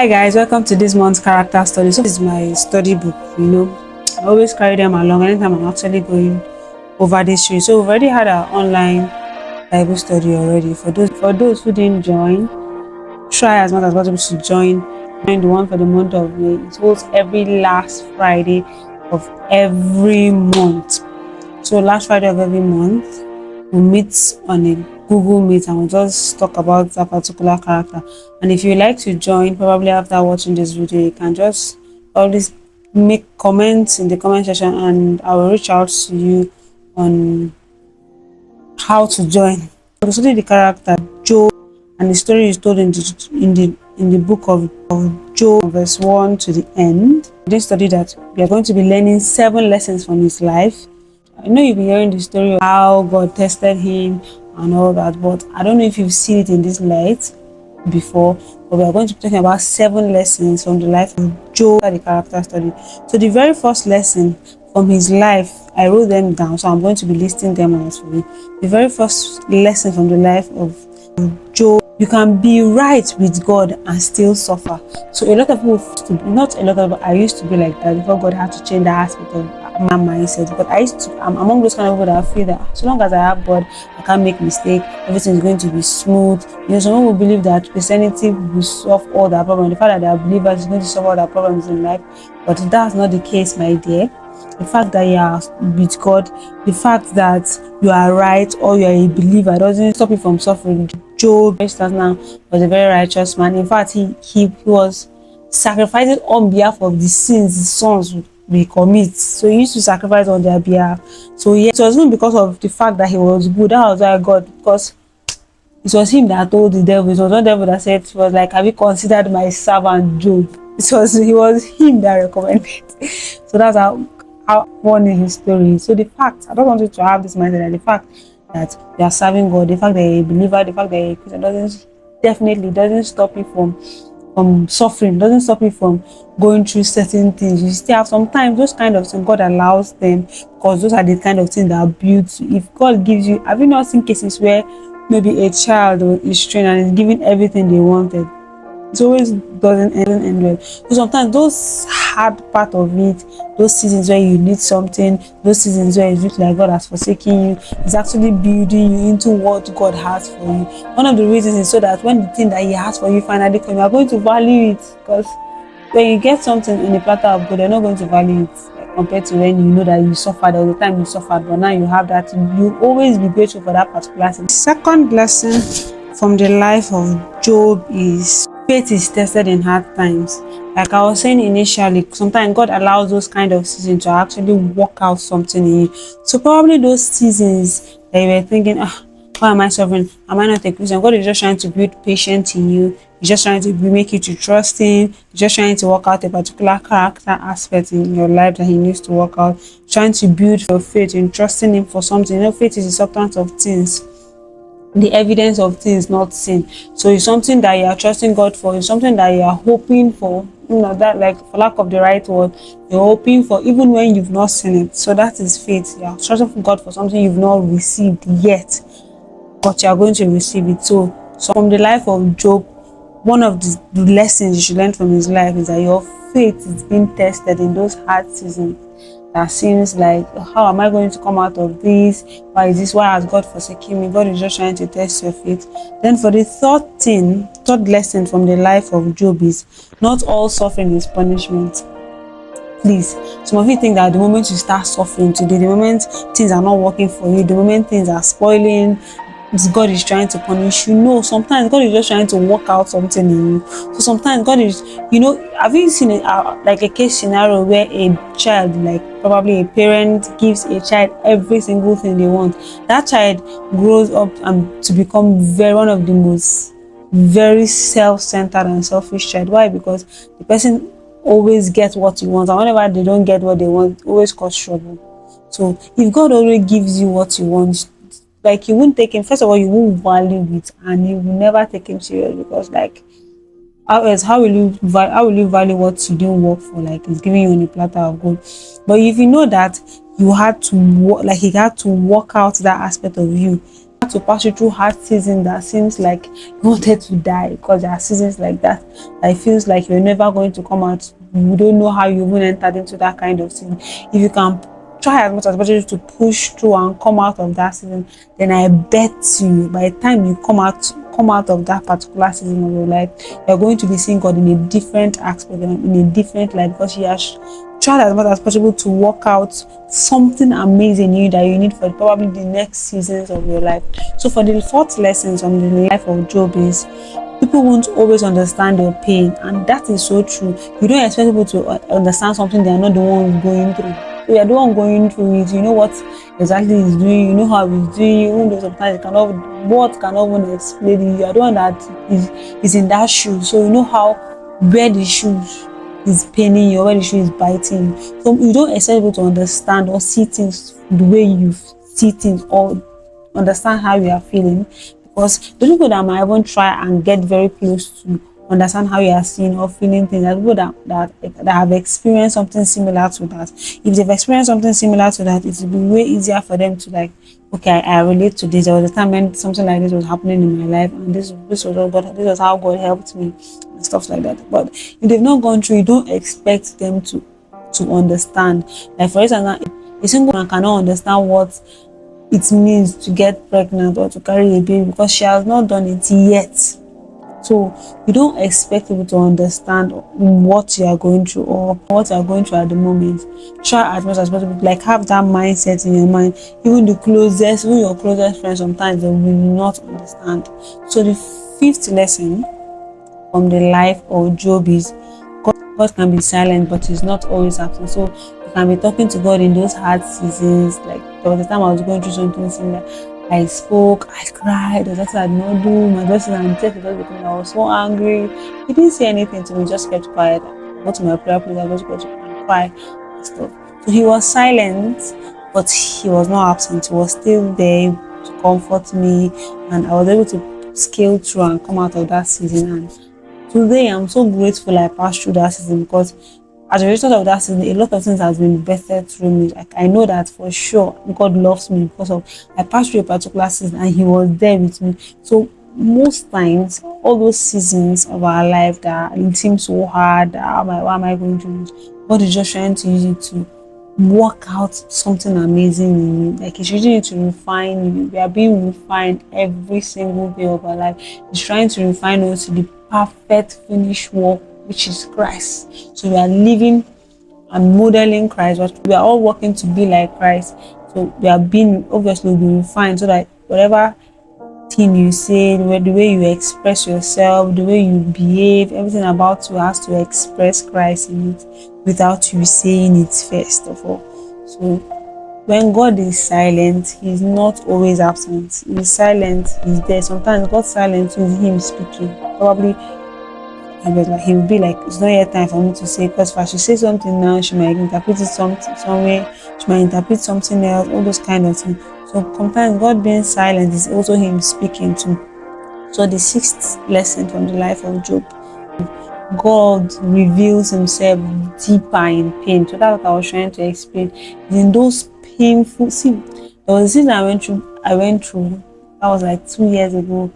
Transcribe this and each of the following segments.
Hi guys, welcome to this month's character study. So this is my study book, I always carry them along anytime I'm actually going over this series. So we've already had our online Bible study already. For those who didn't join, try as much as possible to join the one for the month of May. It holds every last Friday of every month. So last Friday of every month, we meet on a Google Meet and we'll just talk about that particular character. And if you like to join, probably after watching this video, you can just always make comments in the comment section and I will reach out to you on how to join. So study the character Job, and the story is told in the book of Job, verse 1 to the end. This study that we are going to be learning 7 lessons from his life. I know you've been hearing the story of how God tested him and all that, but I don't know if you've seen it in this light before. But we are going to be talking about 7 lessons from the life of Job, the character study. So the very first lesson from his life, I wrote them down, so I'm going to be listing them out for you. The very first lesson from the life of Job: you can be right with God and still suffer. So a lot of people, not a lot of people, I used to be like that before God had to change that aspect of my mindset. But I'm among those kind of people that feel that so long as I have God, I can't make mistake. Everything is going to be smooth. Some people believe that Christianity will solve all their problems. The fact that they are believers is going to solve all their problems in life, but that's not the case, my dear. The fact that you are with God, the fact that you are right or you are a believer doesn't stop you from suffering. Job, for instance, now was a very righteous man. In fact, he was sacrificing on behalf of the sins his sons will commit. So he used to sacrifice on their behalf. So yeah, it wasn't because of the fact that he was good. That was why God, because it was him that told the devil. It was not the devil that said, it was like, have you considered my servant Job? It was him that recommended. So that's how funny his story is. So the fact, I don't want you to have this mindset that the fact that you are serving God, the fact that you're a believer, the fact that you're a Christian doesn't stop you from suffering, doesn't stop you from going through certain things. You still have sometimes those kind of things God allows them, because those are the kind of things that build you. If God gives you, have you not seen cases where maybe a child is trained and is given everything they wanted? It always doesn't end well. So sometimes those hard part of it, those seasons where you need something, those seasons where it looks like God has forsaken you, is actually building you into what God has for you. One of the reasons is so that when the thing that He has for you finally comes, you are going to value it. Because when you get something in the platter of God, you're not going to value it, like, compared to when you know that you suffered all the time you suffered, but now you have that, you always be grateful for that particular thing. The second lesson from the life of Job is faith is tested in hard times. Like I was saying initially, sometimes God allows those kind of seasons to actually work out something in you. So probably those seasons that you were thinking, why am I suffering? Am I not a Christian? God is just trying to build patience in you. He's just trying to make you to trust Him. He's just trying to work out a particular character aspect in your life that He needs to work out. Trying to build your faith in trusting Him for something. Faith is the substance of things, the evidence of things not seen. So it's something that you are trusting God for. It's something that you are hoping for. That, like, for lack of the right word, you're hoping for even when you've not seen it. So that is faith. You are trusting God for something you've not received yet, but you are going to receive it. So from the life of Job, one of the lessons you should learn from his life is that your faith is being tested in those hard seasons that seems like, how am I going to come out of this? Why has God forsaken me? God is just trying to test your faith. Then for the third lesson from the life of Job is, not all suffering is punishment. Please, some of you think that the moment you start suffering today, the moment things are not working for you, the moment things are spoiling, God is trying to punish you. No, sometimes God is just trying to work out something in you. So sometimes God is, have you seen it, like a case scenario where a child, like probably a parent, gives a child every single thing they want? That child grows up and to become one of the most very self-centered and selfish child. Why? Because the person always gets what he wants, and whenever they don't get what they want, always cause trouble. So if God already gives you what you want, like, you won't take him, first of all, you won't value it, and you will never take him serious, because, like, how else, how will you value what you didn't work for? Like, he's giving you on a platter of gold. But if you know that you had to work, like, he had to work out that aspect of you, had to pass you through hard seasons that seems like you wanted to die, because there are seasons like that that it feels like you're never going to come out. You don't know how you even entered into that kind of season. If you can try as much as possible to push through and come out of that season, then I bet you by the time you come out of that particular season of your life, you're going to be seeing God in a different aspect, in a different light, because He has tried as much as possible to work out something amazing in you that you need for probably the next seasons of your life. So for the fourth lessons on the life of Job is, people won't always understand your pain, and that is so true. You don't expect people to understand something they are not the one going through. So you are the one going through it. You know what exactly he's doing. You know how he's doing. Even though sometimes you cannot, what cannot even explain it. You are the one that is in that shoe, so you know how where the shoes is paining you, or where the shoe is biting you. So you don't expect people to understand or see things the way you see things, or understand how you are feeling, because the people that might even try and get very close to understand how you are seeing or feeling things are people that have experienced something similar to that. If they've experienced something similar to that, it will be way easier for them to like, okay, I relate to this. There was a time when something like this was happening in my life, and this was what God, this was how God helped me and stuff like that. But if they've not gone through, you don't expect them to understand. Like for instance, a single man cannot understand what it means to get pregnant or to carry a baby, because she has not done it yet. So you don't expect people to understand what you are going through or what you are going through at the moment. Try as much as possible, like have that mindset in your mind. Even your closest friends, sometimes they will not understand. So the fifth lesson from the life of Job is, God can be silent, but He's not always absent. So you can be talking to God in those hard seasons. Like there was a time I was going through something similar. I spoke, I cried, there's nothing I did not do. My daughter and tears just because I was so angry. He didn't say anything to me, just kept quiet. I go to my prayer place, I just go to cry and stuff. So He was silent, but He was not absent. He was still there to comfort me, and I was able to scale through and come out of that season. And today, I'm so grateful I passed through that season, because as a result of that season, a lot of things has been bettered through me. Like I know that for sure God loves me because of I passed through a particular season and He was there with me. So most times, all those seasons of our life that it seems so hard, why am I going through this? God is just trying to use it to work out something amazing in you. Like He's using it to refine you. We are being refined every single day of our life. He's trying to refine us to the perfect finished work, which is Christ. So we are living and modeling Christ, but we are all working to be like Christ. So we are being obviously be refined, so that whatever thing you say, the way you express yourself, the way you behave, everything about you has to express Christ in it without you saying it first of all. So when God is silent, He's not always absent. He's silent, He's there. Sometimes God's silence is Him speaking. Probably I was like, He'll be like, it's not yet time for me to say, because if I should say something now, she might interpret it some way, she might interpret something else, all those kind of things. So sometimes God being silent is also Him speaking too. So the sixth lesson from the life of Job, God reveals Himself deeper in pain. So that's what I was trying to explain. In those painful, see, there was a season I went through, that was like 2 years ago.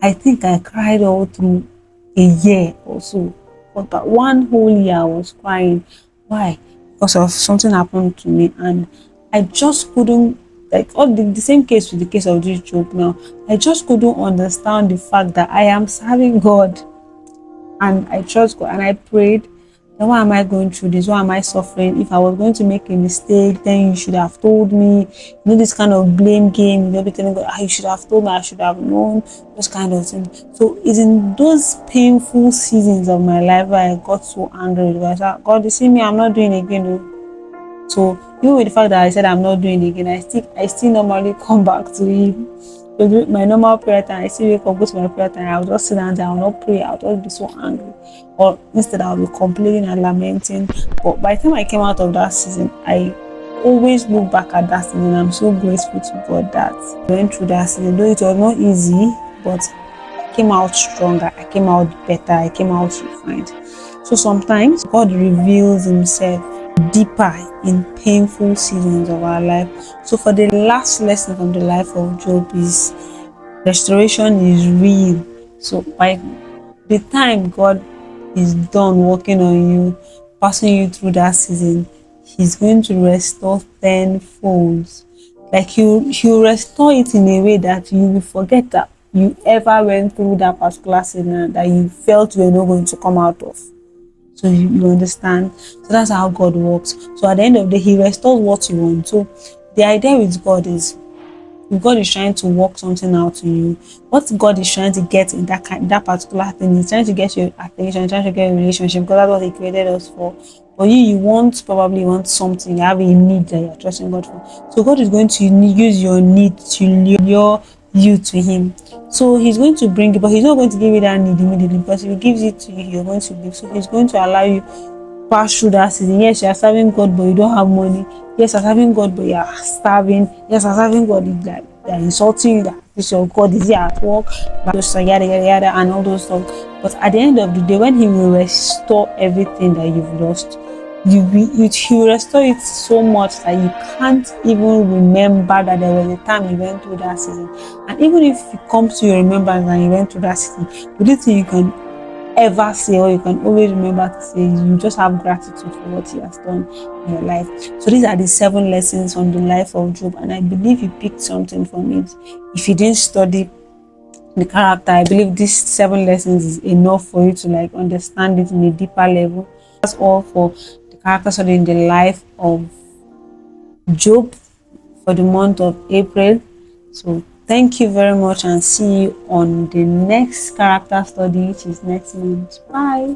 I think I cried all through a year or so. For about one whole year I was crying. Why? Because of something happened to me, and I just couldn't, like all the same case with the case of this Job now. I just couldn't understand the fact that I am serving God and I trust God and I prayed. Then why am I going through this? Why am I suffering? If I was going to make a mistake, then you should have told me. This kind of blame game, be telling God, you should have told me, I should have known, those kind of things. So it's in those painful seasons of my life where I got so angry because God, you see me, I'm not doing again. So even with the fact that I said I'm not doing it again, I still normally come back to Him. So do my normal prayer time, I still wake up, go to my prayer time, I'll just sit down there, I'll not pray, I'll just be so angry. Or instead I'll be complaining and lamenting. But by the time I came out of that season, I always look back at that season. I'm so grateful to God that I went through that season. Though it was not easy, but I came out stronger, I came out better, I came out refined. So sometimes God reveals Himself deeper in painful seasons of our life. So for the last lesson from the life of Job is restoration is real. So by the time God is done working on you, passing you through that season, He's going to restore tenfold. Like he'll restore it in a way that you will forget that you ever went through that particular season that you felt you were not going to come out of. So you understand. So that's how God works. So at the end of the day, He restores what you want. So the idea with God is, if God is trying to work something out in you, what God is trying to get in that particular thing, He's trying to get your attention, trying to get a relationship, because that's what He created us for. But you probably want something, you have a need that you're trusting God for. So God is going to use your need to lure you to Him. So He's going to bring it, but He's not going to give you that need immediately, because if He gives it to you, you're going to give. So He's going to allow you pass through that season. Yes, you are serving God, but you don't have money. Yes, you're serving God, but you are starving. Yes, you're serving God, like they're insulting you, that this your God is here at work, those yada yada yada and all those stuff. But at the end of the day, when He will restore everything that you've lost, He will restore it so much that you can't even remember that there was a time you went through that season. And even if it comes to your remembrance and you went through that season, the only thing you can ever say, or you can always remember to say, you just have gratitude for what He has done in your life. So these are the 7 lessons on the life of Job, and I believe you picked something from it. If you didn't study the character, I believe these 7 lessons is enough for you to like understand it in a deeper level. That's all for the character study in the life of Job for the month of April. So thank you very much, and see you on the next character study, which is next month. Bye.